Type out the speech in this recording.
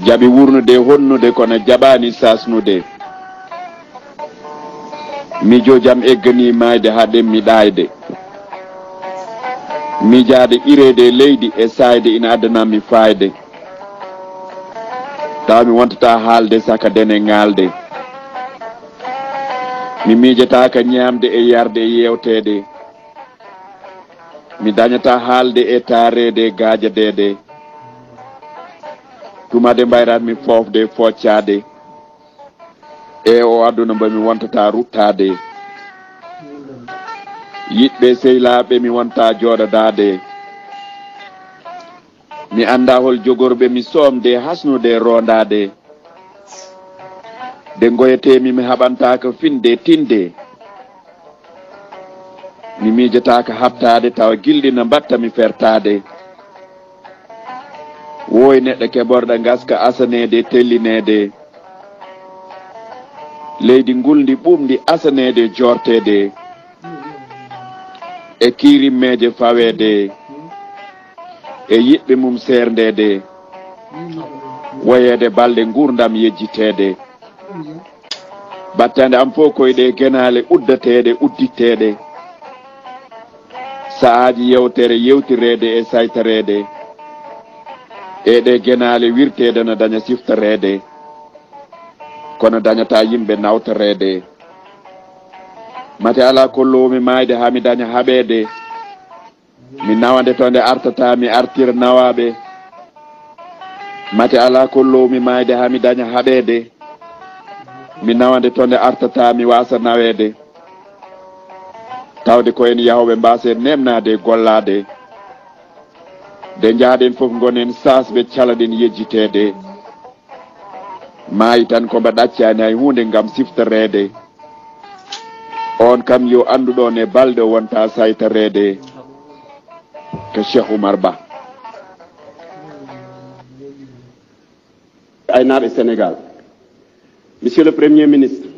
jaɓi wurnude honnude kono jaɓani sasnude mijo jam eggani mayde ha ɗemmi ɗayde miijade irede leydi e sayde ina addanami fayde taw mi wontata haalde saka dene ŋaalde mi miijataka ñamde e yarde e yewtede mi dañata haalde e taarede gaajadede tumade mbayratmi fofde foccade e o aduna mbami wontata ruttade yiɗɓe sehilaɓe mi wonta jooɗodade mi anda hol jogorɓe mi soomde hasnude rondade de goyetemi mi haɓantaka finde tinde mi miijataka habtade tawa gilɗina mbatta mi fertade woy neɗɗo keɓorɗo gaska asanede tellinede leydi ngulndi ɓumdi asanede jortede e kirimmeje fawede e yiɗɓe mum serdede woyede balɗe gurdam yejjitede battande am fof koyɗe genale uddatede udditede saaji yewtere yewtirede e saytarede e ɗe genale wirtede no daña siftorede kono dañata yimɓe nawtorede mate ala kollomi mayde ha mi daña haɓede mi nawande to nde artata mi artira nawaɓe mate ala kollomi mayde ha mi daña haɓede mi nawande to nde artata mi wasa nawede tawde ko en yahowɓe mbase nemnade gollade de jaaɗen foof gonen sasɓe calaɗen yejjitede maayi tan ko mba ɗaccani hay hunde gam siftorede on kam yo anduɗon e balɗe wonta saytorede que Cheikh Oumar Ba. Aynar et Sénégal. Monsieur le Premier ministre,